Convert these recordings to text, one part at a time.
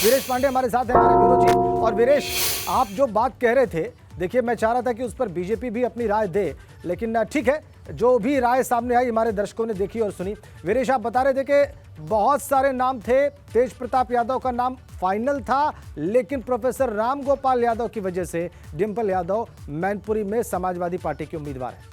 वीरेश पांडे हमारे साथ हैं, हमारे ब्यूरो चीफ। और वीरेश, आप जो बात कह रहे थे, देखिए मैं चाह रहा था कि उस पर बीजेपी भी अपनी राय दे, लेकिन ठीक है, जो भी राय सामने आई हमारे दर्शकों ने देखी और सुनी। वीरेश, आप बता रहे थे कि बहुत सारे नाम थे, तेज प्रताप यादव का नाम फाइनल था, लेकिन प्रोफेसर रामगोपाल यादव की वजह से डिंपल यादव मैनपुरी में समाजवादी पार्टी के उम्मीदवार है।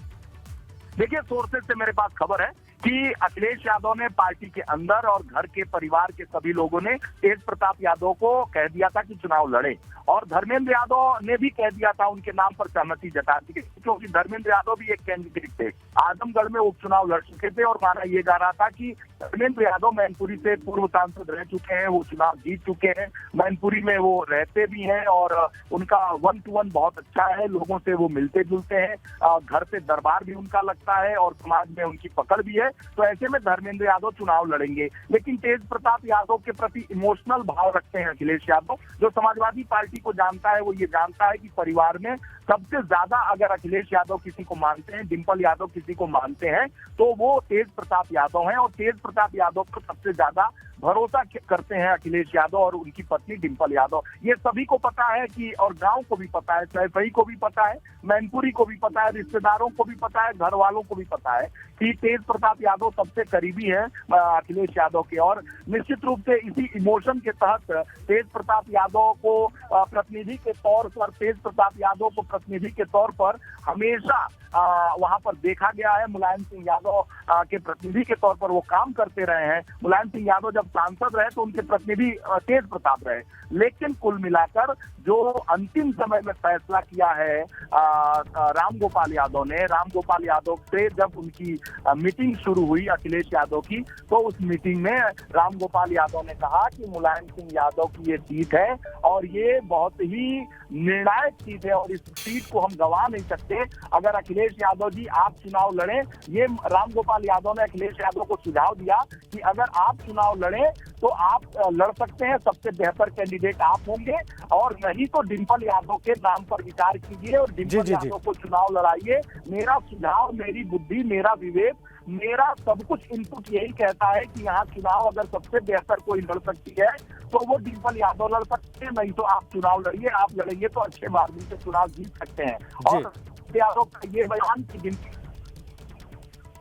देखिए, सोर्सेज से मेरे पास खबर है कि अखिलेश यादव ने पार्टी के अंदर और घर के परिवार के सभी लोगों ने तेज प्रताप यादव को कह दिया था कि चुनाव लड़े, और धर्मेंद्र यादव ने भी कह दिया था, उनके नाम पर सहमति जता दी, क्योंकि धर्मेंद्र यादव भी एक कैंडिडेट थे, आजमगढ़ में उपचुनाव लड़ चुके थे और माना यह जा रहा था कि धर्मेंद्र यादव मैनपुरी से पूर्व सांसद रह चुके हैं, वो चुनाव जीत चुके हैं, मैनपुरी में वो रहते भी हैं और उनका 1-to-1 बहुत अच्छा है, लोगों से वो मिलते जुलते हैं, घर से दरबार भी उनका लगता है और समाज में उनकी पकड़ भी है। तो ऐसे में धर्मेंद्र यादव चुनाव लड़ेंगे, लेकिन तेज प्रताप यादव के प्रति इमोशनल भाव रखते हैं अखिलेश यादव। जो समाजवादी पार्टी को जानता है वो ये जानता है कि परिवार में सबसे ज्यादा अगर अखिलेश यादव किसी को मानते हैं, डिंपल यादव किसी को मानते हैं, तो वो तेज प्रताप यादव हैं, और तेज प्रताप यादव पर सबसे ज्यादा भरोसा करते हैं अखिलेश यादव और उनकी पत्नी डिंपल यादव। ये सभी को पता है कि, और गांव को भी पता है, सैफई को भी पता है, मैनपुरी को भी पता है, रिश्तेदारों को भी पता है, घर वालों को भी पता है कि तेज प्रताप यादव सबसे करीबी है अखिलेश यादव के। और निश्चित रूप से इसी इमोशन के तहत तेज प्रताप यादव को प्रतिनिधि के तौर पर, तेज प्रताप यादव को प्रतिनिधि के तौर पर हमेशा वहां पर देखा गया है। मुलायम सिंह यादव के प्रतिनिधि के तौर पर वो काम करते रहे हैं। मुलायम सिंह यादव जब सांसद रहे तो उनके प्रतिनिधि तेज प्रताप रहे, लेकिन कुल मिलाकर जो अंतिम समय में फैसला किया है रामगोपाल यादव ने, रामगोपाल यादव से जब उनकी मीटिंग शुरू हुई अखिलेश यादव की, तो उस मीटिंग में रामगोपाल यादव ने कहा कि मुलायम सिंह यादव की ये सीट है और ये बहुत ही निर्णायक सीट है और इस सीट को हम गंवा नहीं सकते। अगर अखिलेश यादव जी आप चुनाव लड़े, ये रामगोपाल यादव ने अखिलेश यादव को सुझाव दिया कि अगर आप चुनाव लड़े तो आप लड़ सकते हैं, सबसे बेहतर कैंडिडेट आप होंगे, और नहीं तो डिंपल यादव के नाम पर विचार कीजिए और डिंपल यादव को चुनाव लड़ाइए। मेरा सुझाव, मेरी बुद्धि, मेरा विवेक, मेरा सब कुछ इनपुट यही कहता है कि यहाँ चुनाव अगर सबसे बेहतर कोई लड़ सकती है तो वो डिंपल यादव लड़ सकते हैं, नहीं तो आप चुनाव लड़िए, आप लड़ेंगे तो अच्छे मार्जिन से चुनाव जीत सकते हैं। और यादव का ये बयान की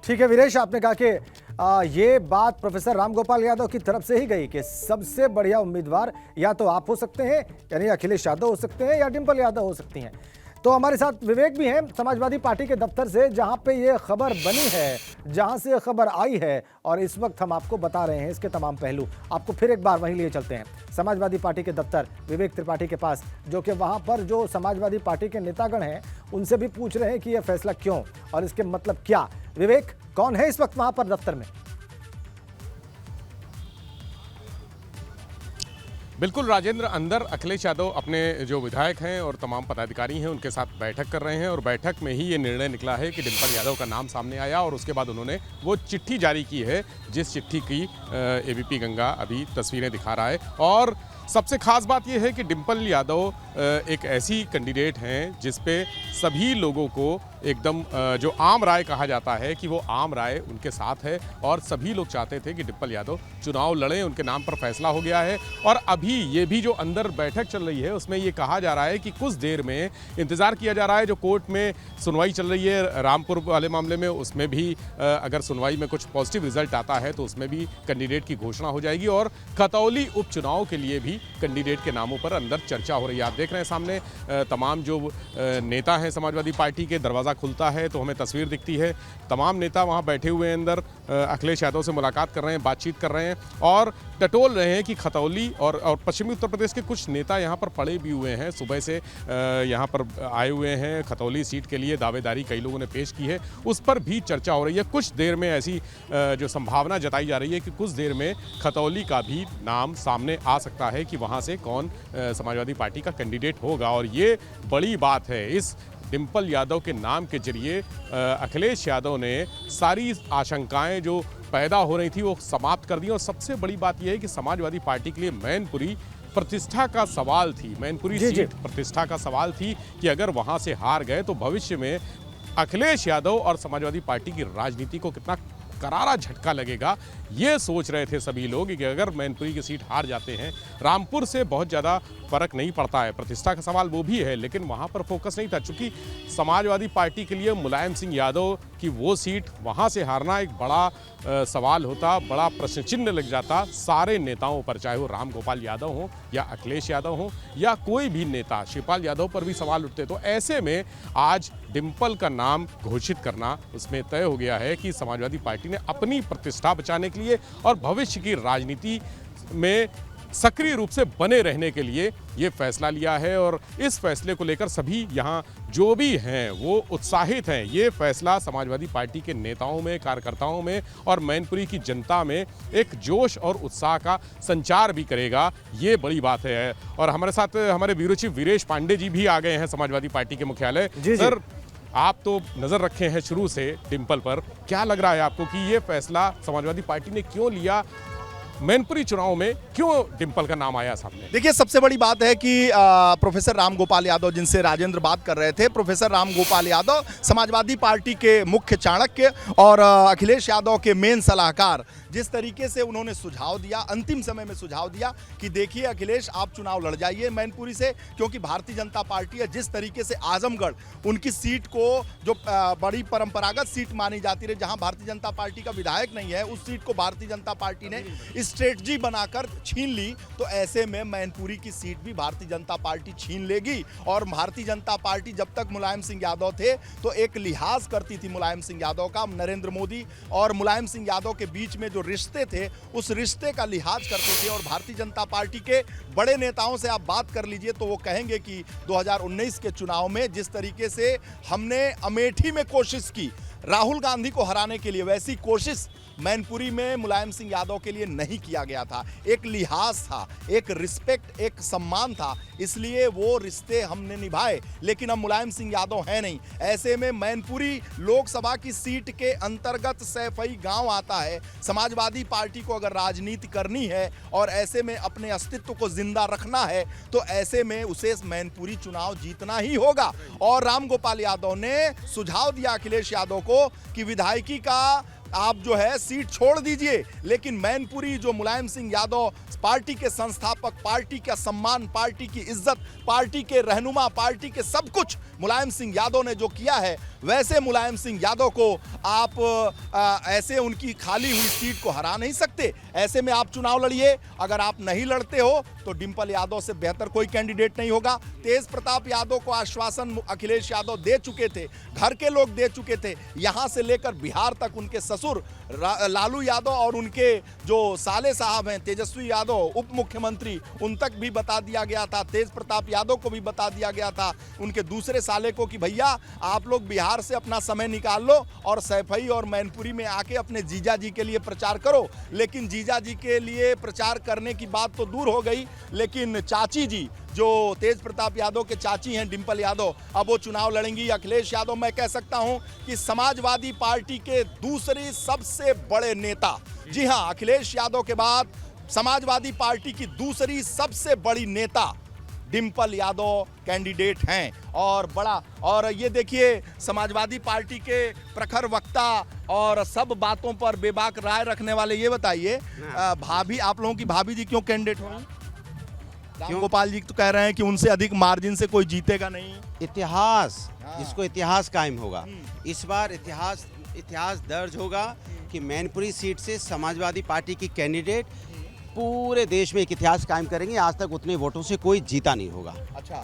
ठीक है वीरेश, आपने कहा कि ये बात प्रोफेसर रामगोपाल यादव की तरफ से ही गई कि सबसे बढ़िया उम्मीदवार या तो आप हो सकते हैं, यानी अखिलेश यादव हो सकते हैं, या डिंपल यादव हो सकती हैं। तो हमारे साथ विवेक भी हैं समाजवादी पार्टी के दफ्तर से, जहां पे ये खबर बनी है, जहां से ये खबर आई है, और इस वक्त हम आपको बता रहे हैं इसके तमाम पहलू। आपको फिर एक बार वहीं लिए चलते हैं, समाजवादी पार्टी के दफ्तर, विवेक त्रिपाठी के पास, जो कि वहां पर जो समाजवादी पार्टी के नेतागण हैं उनसे भी पूछ रहे हैं कि यह फैसला क्यों और इसके मतलब क्या। विवेक, कौन है इस वक्त वहां पर दफ्तर में? बिल्कुल राजेंद्र, अंदर अखिलेश यादव अपने जो विधायक हैं और तमाम पदाधिकारी हैं उनके साथ बैठक कर रहे हैं, और बैठक में ही ये निर्णय निकला है कि डिंपल यादव का नाम सामने आया, और उसके बाद उन्होंने वो चिट्ठी जारी की है, जिस चिट्ठी की एबीपी गंगा अभी तस्वीरें दिखा रहा है। और सबसे खास बात यह है कि डिंपल यादव एक ऐसी कैंडिडेट हैं जिस पे सभी लोगों को एकदम जो आम राय कहा जाता है कि वो आम राय उनके साथ है, और सभी लोग चाहते थे कि डिंपल यादव चुनाव लड़ें, उनके नाम पर फैसला हो गया है। और अभी ये भी जो अंदर बैठक चल रही है उसमें ये कहा जा रहा है कि कुछ देर में इंतज़ार किया जा रहा है, जो कोर्ट में सुनवाई चल रही है रामपुर वाले मामले में, उसमें भी अगर सुनवाई में कुछ पॉजिटिव रिजल्ट आता है तो उसमें भी कैंडिडेट की घोषणा हो जाएगी, और खतौली उपचुनाव के लिए भी कैंडिडेट के नामों पर अंदर चर्चा हो रही है। आप देख रहे हैं सामने तमाम जो नेता हैं समाजवादी पार्टी के, दरवाज़ा खुलता है तो हमें तस्वीर दिखती है, तमाम नेता वहां बैठे हुए हैं अंदर, अखिलेश यादव से मुलाकात कर रहे हैं, बातचीत कर रहे हैं और टटोल रहे हैं कि खतौली और पश्चिमी उत्तर प्रदेश के कुछ नेता यहां पर पड़े भी हुए हैं, सुबह से यहां पर आए हुए हैं, खतौली सीट के लिए दावेदारी कई लोगों ने पेश की है, उस पर भी चर्चा हो रही है। कुछ देर में ऐसी जो संभावना जताई जा रही है कि कुछ देर में खतौली का भी नाम सामने आ सकता है कि वहां से कौन समाजवादी पार्टी का कैंडिडेट होगा, और ये बड़ी बात है। इस डिंपल यादव के नाम के जरिए अखिलेश यादव ने सारी आशंकाएं जो पैदा हो रही थी वो समाप्त कर दी, और सबसे बड़ी बात यह है कि समाजवादी पार्टी के लिए मैनपुरी प्रतिष्ठा का सवाल थी, मैनपुरी सीट प्रतिष्ठा का सवाल थी कि अगर वहां से हार गए तो भविष्य में अखिलेश यादव और समाजवादी पार्टी की राजनीति को कितना करारा झटका लगेगा। ये सोच रहे थे सभी लोग कि अगर मैनपुरी की सीट हार जाते हैं, रामपुर से बहुत ज़्यादा फर्क नहीं पड़ता है, प्रतिष्ठा का सवाल वो भी है, लेकिन वहाँ पर फोकस नहीं था। चूंकि समाजवादी पार्टी के लिए मुलायम सिंह यादव की वो सीट वहाँ से हारना एक बड़ा सवाल होता, बड़ा प्रश्न चिन्ह लग जाता सारे नेताओं पर, चाहे वो राम गोपाल यादव हों या अखिलेश यादव हों या कोई भी नेता, शिवपाल यादव पर भी सवाल उठते। तो ऐसे में आज डिंपल का नाम घोषित करना उसमें तय हो गया है कि समाजवादी पार्टी ने अपनी प्रतिष्ठा बचाने के लिए और भविष्य की राजनीति में सक्रिय रूप से बने रहने के लिए ये फैसला लिया है। और इस फैसले को लेकर सभी यहाँ जो भी हैं वो उत्साहित हैं। ये फैसला समाजवादी पार्टी के नेताओं में, कार्यकर्ताओं में और मैनपुरी की जनता में एक जोश और उत्साह का संचार भी करेगा, ये बड़ी बात है। और हमारे साथ हमारे ब्यूरो चीफ वीरेश पांडे जी भी आ गए हैं समाजवादी पार्टी के मुख्यालय। सर, आप तो नजर रखे हैं शुरू से डिंपल पर, क्या लग रहा है आपको कि ये फैसला समाजवादी पार्टी ने क्यों लिया? मैनपुरी चुनाव में क्यों डिंपल का नाम आया सामने? देखिए, सबसे बड़ी बात है कि प्रोफेसर राम गोपाल यादव, जिनसे राजेंद्र बात कर रहे थे, प्रोफेसर राम गोपाल यादव समाजवादी पार्टी के मुख्य चाणक्य और अखिलेश यादव के मेन सलाहकार, जिस तरीके से उन्होंने सुझाव दिया, अंतिम समय में सुझाव दिया कि देखिए अखिलेश, आप चुनाव लड़ जाइए मैनपुरी से, क्योंकि भारतीय जनता पार्टी है, जिस तरीके से आजमगढ़ उनकी सीट को जो बड़ी परंपरागत सीट मानी जाती रही, जहां भारतीय जनता पार्टी का विधायक नहीं है, उस सीट को भारतीय जनता पार्टी ने स्ट्रेटजी बनाकर छीन ली। तो ऐसे में मैनपुरी की सीट भी भारतीय जनता पार्टी छीन लेगी। और भारतीय जनता पार्टी जब तक मुलायम सिंह यादव थे तो एक लिहाज करती थी मुलायम सिंह यादव का, नरेंद्र मोदी और मुलायम सिंह यादव के बीच में जो रिश्ते थे उस रिश्ते का लिहाज करते थे। और भारतीय जनता पार्टी के बड़े नेताओं से आप बात कर लीजिए तो वो कहेंगे कि 2019 के चुनाव में जिस तरीके से हमने अमेठी में कोशिश की राहुल गांधी को हराने के लिए, वैसी कोशिश मैनपुरी में मुलायम सिंह यादव के लिए नहीं किया गया था। एक लिहाज था, एक रिस्पेक्ट, एक सम्मान था, इसलिए वो रिश्ते हमने निभाए। लेकिन अब मुलायम सिंह यादव है नहीं। ऐसे में मैनपुरी लोकसभा की सीट के अंतर्गत सैफई गांव आता है। समाजवादी पार्टी को अगर राजनीति करनी है और ऐसे में अपने अस्तित्व को जिंदा रखना है तो ऐसे में उसे मैनपुरी चुनाव जीतना ही होगा। और राम गोपाल यादव ने सुझाव दिया अखिलेश यादव को कि विधायकी का आप जो है सीट छोड़ दीजिए, लेकिन मैनपुरी जो मुलायम सिंह यादव पार्टी के संस्थापक, पार्टी का सम्मान, पार्टी की इज्जत, पार्टी के रहनुमा, पार्टी के सब कुछ मुलायम सिंह यादव ने जो किया है, वैसे मुलायम सिंह यादव को आप ऐसे उनकी खाली हुई सीट को हरा नहीं सकते। ऐसे में आप चुनाव लड़िए। अगर आप नहीं लड़ते हो तो डिंपल यादव से बेहतर कोई कैंडिडेट नहीं होगा। तेज प्रताप यादव को आश्वासन अखिलेश यादव दे चुके थे, घर के लोग दे चुके थे, यहां से लेकर बिहार तक उनके ससुर लालू यादव और उनके जो साले साहब हैं तेजस्वी यादव उप मुख्यमंत्री, उन तक भी बता दिया गया था। तेज प्रताप यादव को भी बता दिया गया था, उनके दूसरे साले को, कि भैया आप लोग बिहार से अपना समय निकाल लो और सैफई और मैनपुरी में आके अपने जीजा जी के लिए प्रचार करो। लेकिन जीजा जी के लिए प्रचार करने की बात तो दूर हो गई, लेकिन चाची जी जो तेज प्रताप यादव के चाची हैं डिंपल यादव, अब वो चुनाव लड़ेंगी। अखिलेश यादव, मैं कह सकता हूं कि समाजवादी पार्टी के दूसरी सबसे बड़े नेता, जी हां, अखिलेश यादव के बाद समाजवादी पार्टी की दूसरी सबसे बड़ी नेता डिंपल यादव कैंडिडेट हैं। और ये देखिए, समाजवादी पार्टी के प्रखर वक्ता और सब बातों पर बेबाक राय रखने वाले, ये बताइए भाभी, आप लोगों की भाभी जी क्यों कैंडिडेट होंगी? राम गोपाल जी तो कह रहे हैं कि उनसे अधिक मार्जिन से कोई जीतेगा नहीं। इतिहास, जिसको इतिहास कायम होगा, इस बार इतिहास दर्ज होगा कि मैनपुरी सीट से समाजवादी पार्टी की कैंडिडेट पूरे देश में एक इतिहास कायम करेंगे। आज तक उतने वोटों से कोई जीता नहीं होगा। अच्छा,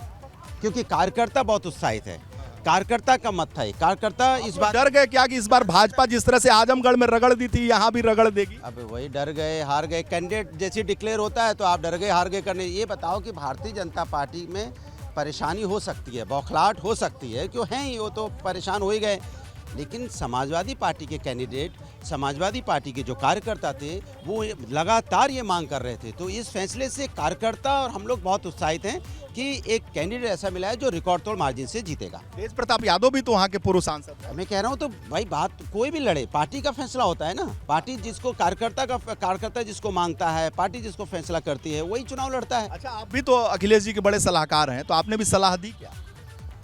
क्योंकि कार्यकर्ता बहुत उत्साहित है, कार्यकर्ता का मत था। कार्यकर्ता इस बार डर गए क्या कि इस बार भाजपा जिस तरह से आजमगढ़ में रगड़ दी थी, यहाँ भी रगड़ देगी? अब वही डर गए, हार गए। कैंडिडेट जैसे डिक्लेयर होता है तो आप डर गए, हार गए करने। ये बताओ कि भारतीय जनता पार्टी में परेशानी हो सकती है, बौखलाहट हो सकती है, क्यों हैं ही, वो तो परेशान हो ही गए। लेकिन समाजवादी पार्टी के कैंडिडेट, समाजवादी पार्टी के जो कार्यकर्ता थे, वो लगातार ये मांग कर रहे थे। तो इस फैसले से कार्यकर्ता और हम लोग बहुत उत्साहित हैं कि एक कैंडिडेट ऐसा मिला है जो रिकॉर्ड तोड़ मार्जिन से जीतेगा। तेज प्रताप यादव भी तो वहाँ के पूर्व सांसद हैं। मैं कह रहा हूँ, तो भाई बात कोई भी लड़े, पार्टी का फैसला होता है ना। पार्टी जिसको कार्यकर्ता जिसको मांगता है, पार्टी जिसको फैसला करती है, वही चुनाव लड़ता है। अच्छा, आप भी तो अखिलेश जी के बड़े सलाहकार हैं, तो आपने भी सलाह दी क्या?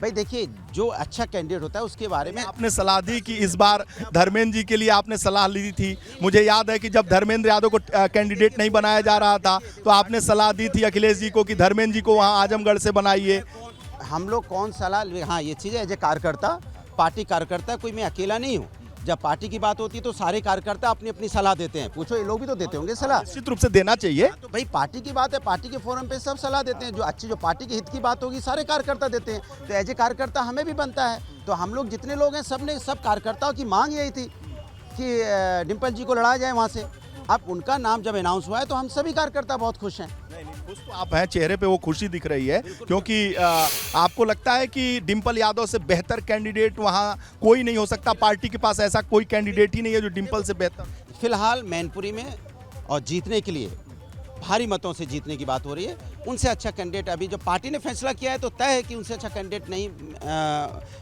भाई देखिए, जो अच्छा कैंडिडेट होता है उसके बारे में आपने सलाह दी कि इस बार धर्मेंद्र जी के लिए आपने सलाह ली थी। मुझे याद है कि जब धर्मेंद्र यादव को कैंडिडेट नहीं बनाया जा रहा था तो आपने सलाह दी थी अखिलेश जी को कि धर्मेंद्र जी को वहां आजमगढ़ से बनाइए। हम लोग कौन सलाह, हाँ ये चीज़ है, एज ए कार्यकर्ता, पार्टी कार्यकर्ता, कोई मैं अकेला नहीं हूँ। जब पार्टी की बात होती है तो सारे कार्यकर्ता अपनी अपनी सलाह देते हैं। पूछो, ये लोग भी तो देते होंगे सलाह। निश्चित रूप से देना चाहिए। तो भाई पार्टी की बात है, पार्टी के फोरम पे सब सलाह देते हैं। जो पार्टी के हित की बात होगी सारे कार्यकर्ता देते हैं। तो एज ए कार्यकर्ता हमें भी बनता है। तो हम लोग जितने लोग हैं सब कार्यकर्ताओं की मांग यही थी कि डिम्पल जी को लड़ाया जाए वहाँ से। अब उनका नाम जब अनाउंस हुआ है तो हम सभी कार्यकर्ता बहुत खुश हैं। खुश तो आप हैं, चेहरे पे वो खुशी दिख रही है, क्योंकि आपको लगता है कि डिम्पल यादव से बेहतर कैंडिडेट वहाँ कोई नहीं हो सकता। पार्टी के पास ऐसा कोई कैंडिडेट ही नहीं है जो डिम्पल से बेहतर। फिलहाल मैनपुरी में और जीतने के लिए भारी मतों से जीतने की बात हो रही है। उनसे अच्छा कैंडिडेट अभी जो पार्टी ने फैसला किया है तो तय है कि उनसे अच्छा कैंडिडेट नहीं।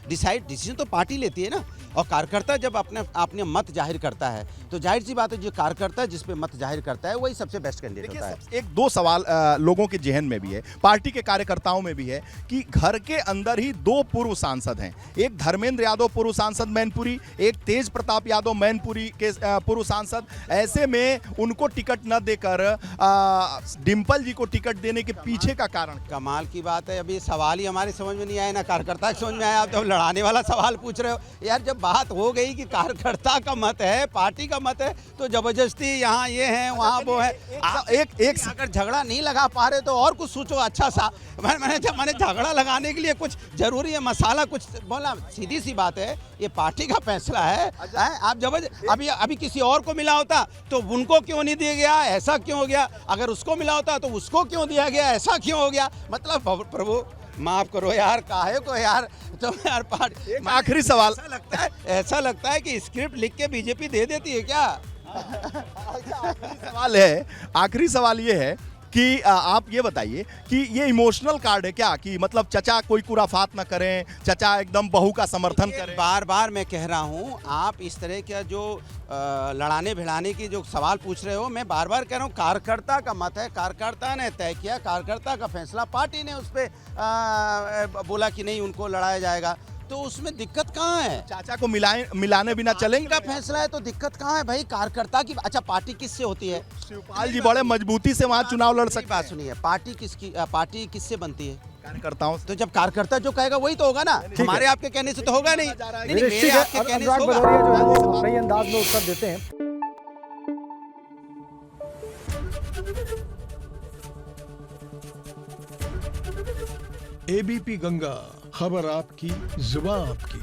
डिसीजन तो पार्टी लेती है ना, और कार्यकर्ता जब अपने मत जाहिर करता है तो जाहिर सी बात है जो कार्यकर्ता जिस पे मत जाहिर करता है वही सबसे बेस्ट कैंडिडेट होता है। एक दो सवाल लोगों के जहन में भी है, पार्टी के कार्यकर्ताओं में भी है कि घर के अंदर ही दो पूर्व सांसद हैं, एक धर्मेंद्र यादव पूर्व सांसद मैनपुरी, एक तेज प्रताप यादव मैनपुरी के पूर्व सांसद। ऐसे में उनको टिकट न देकर डिम्पल जी को टिकट देने के पीछे का कारण? कमाल की बात है, अभी सवाल ही हमारे समझ में नहीं आया, ना कार्यकर्ता समझ में आया। आप तो लड़ाने वाला सवाल पूछ रहे हो यार। जब बात हो गई कि कार्यकर्ता का मत है, पार्टी का मत है, तो जबरदस्ती यहाँ ये है वहाँ वो है। एक अगर झगड़ा नहीं लगा पा रहे तो और कुछ सोचो अच्छा सा। मैंने झगड़ा लगाने के लिए कुछ जरूरी है, मसाला कुछ बोला। सीधी सी बात है, ये पार्टी का फैसला है। आप अभी किसी और को मिला होता तो उनको क्यों नहीं दिया गया, ऐसा क्यों हो गया? अगर उसको मिला होता तो उसको क्यों दिया गया, ऐसा क्यों हो गया? मतलब प्रभु माफ करो यार, काहे को यार। तो यार पार्टी, आखिरी सवाल, ऐसा लगता है कि स्क्रिप्ट लिख के बीजेपी दे देती है क्या? आखिरी सवाल ये है कि आप ये बताइए कि ये इमोशनल कार्ड है क्या, कि मतलब चचा कोई कुराफात ना करें, चचा एकदम बहू का समर्थन करें? बार बार मैं कह रहा हूँ, आप इस तरह का जो लड़ाने भिड़ाने की जो सवाल पूछ रहे हो, मैं बार बार कह रहा हूँ कार्यकर्ता का मत है, कार्यकर्ता ने तय किया, कार्यकर्ता का फैसला, पार्टी ने उस पर बोला कि नहीं उनको लड़ाया जाएगा, तो उसमें दिक्कत कहाँ है? चाचा को मिलाने बिना चलेंगे? का फैसला है तो दिक्कत कहाँ है भाई? कार्यकर्ता की अच्छा पार्टी किससे होती है? शिवपाल जी बड़े मजबूती से वहाँ चुनाव लड़ सकते हैं। सुनिए, पार्टी किससे बनती है? कार्यकर्ताओं से। तो जब कार्यकर्ता जो कहेगा वही तो होगा ना, हमारे आपके कहने से तो होगा नहीं। नहीं, ठीक मेरे है, आपके कहने से अनुराग होगा। भदौरिया जो है वो सही अंदाज में उत्तर देते हैं। एबीपी गंगा, खबर आपकी, जुबान आपकी।